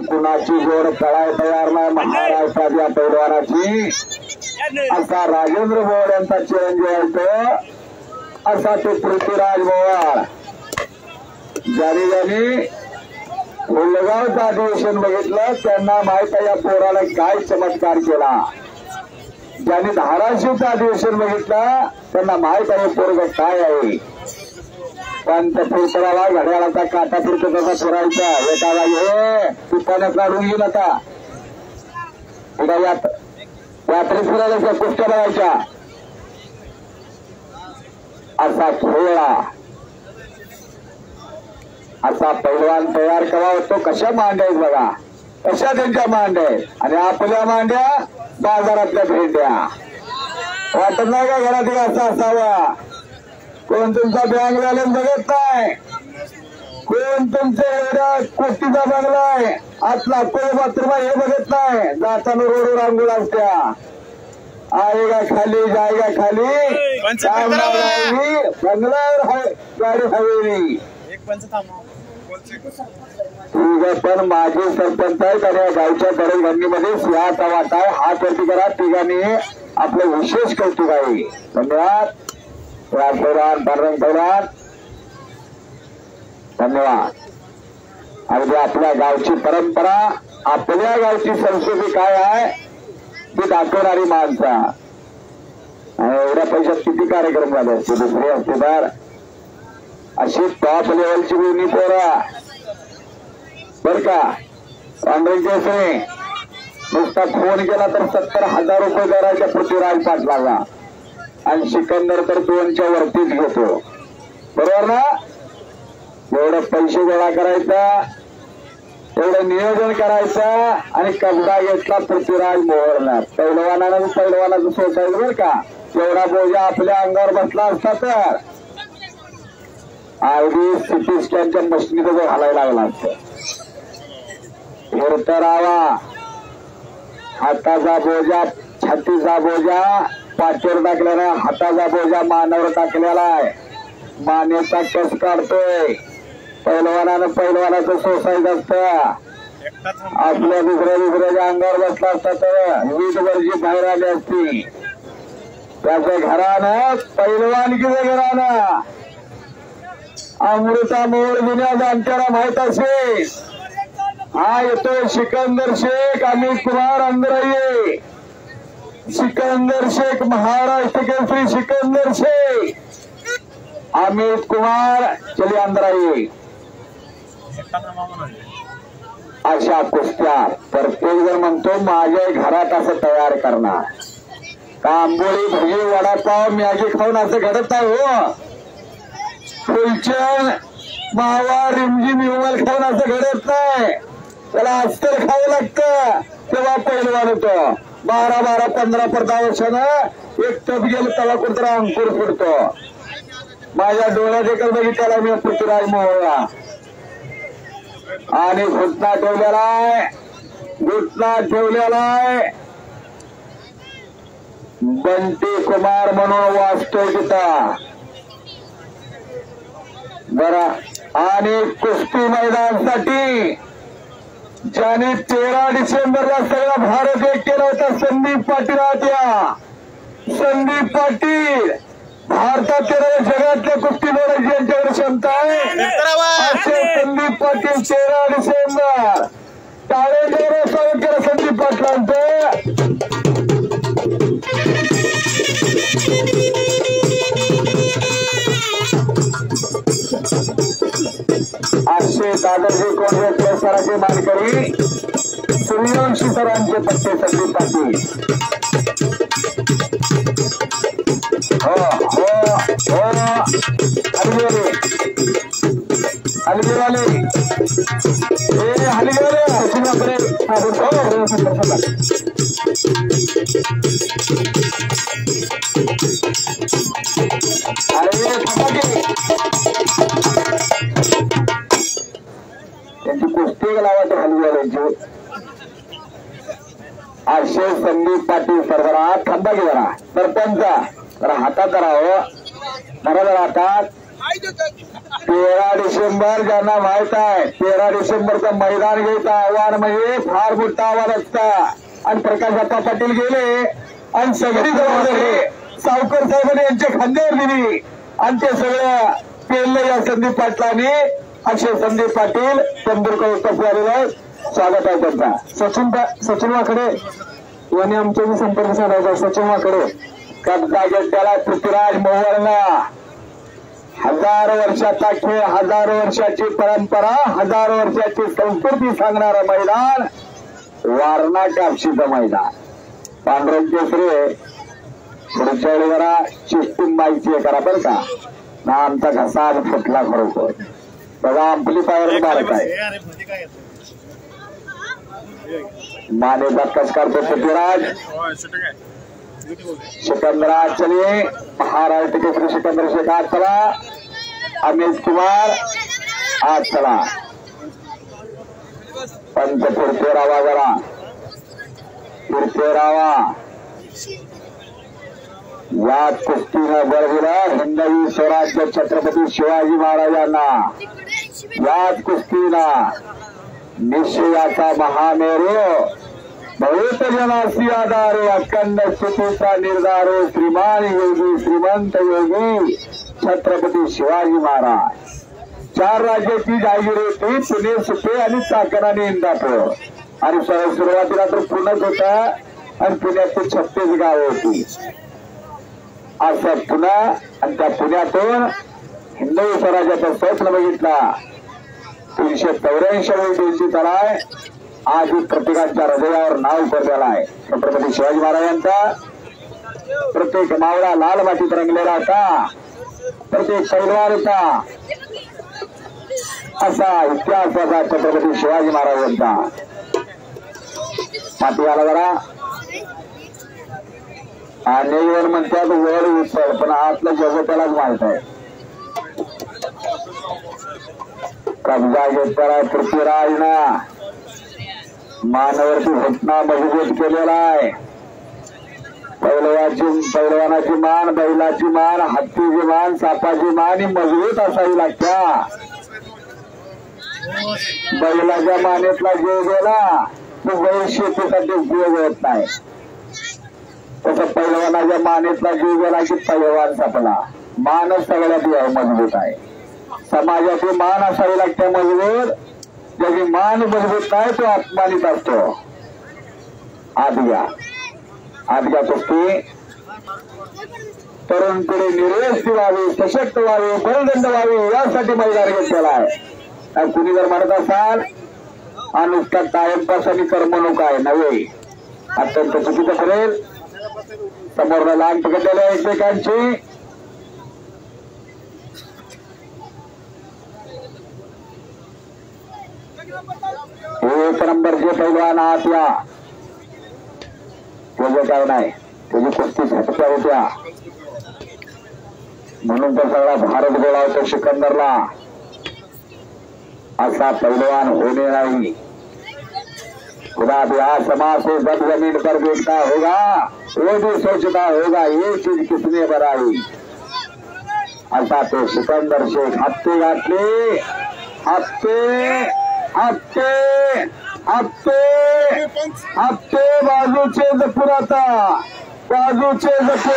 कुणाची जोड कळाय तयार नाही महाराष्ट्राच्या पैलवानाची असा राजेंद्र बोवाड यांचा चिरंजीव आहे तो असा तो पृथ्वीराज बोवाड ज्याने ज्याने हुलगावचं अधिवेशन बघितलं त्यांना माहित आहे या पोराला काय चमत्कार केला. ज्यांनी धाराशिवचं अधिवेशन बघितलं त्यांना माहित आहे पोरग काय आहे. पण त्या पुरतराला घड्याळाचा काटा फिरतो कसा फिरायचा एका जागी हे तू पाण्यात काढून घेऊ नका यात्रेत फिरायला कुस्त्या बघायच्या असा खेळा असा पैलवान तयार करावा होतो. कशा मांड्या आहेत बघा कशा त्यांच्या मांड्या आहेत आणि आपल्या मांड्या बाजारातल्या भेंड्या वाटत नाही का घरात असा असावा. कोण तुमचा बँक बॅलन्स बघत नाही कोण तुमच्या एवढ्या कोटीचा बंगला आहे आतला कोण बाथरूम हे बघत नाही. जाताना रोडवर आंघोळ असत्या आएगा खाली जाएगा खाली बंगला गाडी हवेली ठीक आहे. पण माझे सरपंच आहेत आणि या गावच्या दरंगणीमध्ये सिंहाचा वाटा आहे. हात वरती करा तिघांनी आपलं विशेष कौतुक आहे. धन्यवाद राजपैलवान पांडुरंग धन्यवाद. अगदी आपल्या गावची परंपरा आपल्या गावची संस्कृती काय आहे ती दाखवणारी माणसा. एवढ्या पैशात किती कार्यक्रम झाले असते दुसरे असते तर अशी टॉप लेवलची गुणी पोरा बर का. पांडुरंग केसरे नुसता फोन केला तर 70,000 रुपये दराच्या पृथ्वीराज पाटलाला आणि सिकंदर तर 2च्या वरतीच घेतो बरोबर ना. एवढं पैसे गोळा करायचा एवढं नियोजन करायचं आणि कब्जा घेतला पृथ्वीराज मोहरला. पैलवानानं पैलवानाचं सोसायचं बरं का. एवढा बोजा आपल्या अंगावर बसला असता तर अगदी सिटी स्कॅनच्या मशिनीत घालायला लागला असतं. फिरतरावा हाताचा बोजा छातीचा बोजा पाठीवर टाकलेला हाताचा बोजा मानावर टाकलेला आहे. मानेचा कस काढतोय पैलवानानं पैलवानाचं सोसायचं असतं. आपल्या दुसऱ्याच्या अंगावर बसला असता तर वीट वरची बाहेर आली असती. त्याच्या घरानं पैलवानकीचं घरानं अमृता मोड जुन्या जाणत्याला माहित असेल. हा येतोय सिकंदर शेख अमित कुमार अंदराये. सिकंदर शेख महाराष्ट्र केसरी सिकंदर शेख अमित कुमार चले अंदराये. अशा कुस्त्या प्रत्येक जण म्हणतो माझ्या घरात असं तयार करणार का. आंबोळी भजी वडापाव मॅगी खाऊन असं घडत नाही हो. फुलचंद मावा रिमझिम विमल खाऊन असं घडत नाही. त्याला अस्तर खावं लागतं तेव्हा पैलवान होतो. 12-12, 15-15 वर्षानं एक टप गेलं तेव्हा कुठतरी अंकुर फुटतो. माझ्या डोळ्यात एकच बघितल्याला मी पृथ्वीराज मोहळा आणि घुटना ठेवलेला आहे बंटी कुमार म्हणून वाचतोय तिथं बरा. आणि कुस्ती मैदानासाठी ज्याने 13 डिसेंबरला सगळा भारत एक केला होता संदीप पाटील आत्या. संदीप पाटील भारतातील जगातल्या कुस्ती लढायची यांच्याकडे क्षमता आहे असे संदीप पाटील 13 डिसेंबर टाळेंजर स्वागत केलं संदीप पाटलांचं. असे दादाजी कोंडे पुरस्काराचे मानकरी सूर्यवंशी सरांचे पट्टे संदीप पाटील. हो हो हो हलगेवाले हे हलगेवाले अरे त्यांची कुस्ती लावायची हलगेवाल्यांची. असे संदीप पाटील सरदारा थांबा की जरा सरपंच जरा हातात धरावं जरा हातात 13 डिसेंबर ज्यांना माहित आहे 13 डिसेंबरचं मैदान घ्यायचं आव्हान म्हणजे फार मोठं आव्हान असतं आणि प्रकाशप्पा पाटील गेले आणि सगळी जबाबदारी सावकर साहेबांनी यांच्या खांद्यावर दिली आणि ते सगळं केलं या संदीप पाटलांनी. अक्षय संदीप पाटील तेंडुलकर उपस्थित झालेलं स्वागत आहे त्यांचा. सचिन वाकडे यांनी आमच्याशी संपर्क साधायचा. सचिन वाकडे कब्जा घेतलेला पृथ्वीराज मोहोळला 1000 वर्षाचा खेळ 1000 वर्षाची परंपरा 1000 वर्षाची संस्कृती सांगणारं मैदान वारणा कापशीचं मैदान. पांढरं केसरी पुढच्या वेळी जरा शिस्तीन माहिती करा बरं का ना आमचा घसा आज फुटला खरोखर. बघा अँप्लिफायर मारत आहे मानेचा कस करतो पृथ्वीराज. सिकंदरा चलिए महाराष्ट्र केसरी सिकंदर शेख आज चला. अमित कुमार आज चला. पंच फिरते रावा जरा फिरते रावा. या कुस्तीनं बळ दिलं हिंदवी स्वराज्य छत्रपती शिवाजी महाराजांना. याच कुस्तीना निश्चयाचा महामेरू बहुत जनासी आधारो अखंड स्तुतीचा निर्धारो श्रीमान योगी श्रीमंत योगी छत्रपती शिवाजी महाराज. 4 राज्याची जागीर होती पुणे सुपे आणि चाकण आणि इंदापूर आणि सुरुवातीला तर पुणेच होता आणि पुण्यात 36 गाव होती. असं पुणे आणि त्या पुण्यातून हिंदवी स्वराज्याचा स्वप्न बघितला. 384 दिवशी तलाय आज प्रत्येकाच्या हृदयावर नाव पडलेला आहे छत्रपती शिवाजी महाराजांचा. प्रत्येक मावळा लाल मातीत रंगलेला होता. प्रत्येक पैलवान होता. असा इतिहास होता छत्रपती शिवाजी महाराजांचा. माती आला जरा आणि वर म्हणतात वर उचल पण आतलं जग त्यालाच माहित आहे. कब्जा घेतला पृथ्वीराजनं मानवरती घटना मजबूत केलेला आहे. पैलवानाची मान बैलाची मान हत्तीची मान सापाची मान ही मजबूत असावी लागत्या. बैलाच्या मानेतला जीव गेला तो बैल शेतीसाठी उपयोग होत नाही. तसं पैलवानाच्या मानेतला जीव गेला की पैलवान सापला. मानच सगळ्यात मजबूत आहे. समाजाची मान असावी लागते मजबूत. ज्याची मान मजबूत नाही तो अपमानित असतो. आदग्या कुस्ती तरुण पिढी निर्वस्ती व्हावी सशक्त व्हावी बलदंड व्हावी यासाठी मैदान घेतलेला आहे. कुणी जर म्हणत असाल हा नुसता टाइमपास आणि करमणूक आहे नव्हे अत्यंत चुकीचं करेल. समोर लहान पकडलेल्या एकमेकांची एक नंबरचे पैलवान आत या. त्याचं काय नाही त्याची कुस्ती झटक्या होत्या म्हणून तर सगळा भारत गोळा होतो सिकंदरला. असा पैलवान होणे नाही. खुदा भी आसमां से जब जमीन पर देखता होगा वो भी सोचता होगा ये चीज किसने बनाई. असा तो सिकंदर शेख हत्ते घातले. हत्ते हत्ते हत्ते हत्ते बाजूचे जपूर आता बाजूचे जपूर.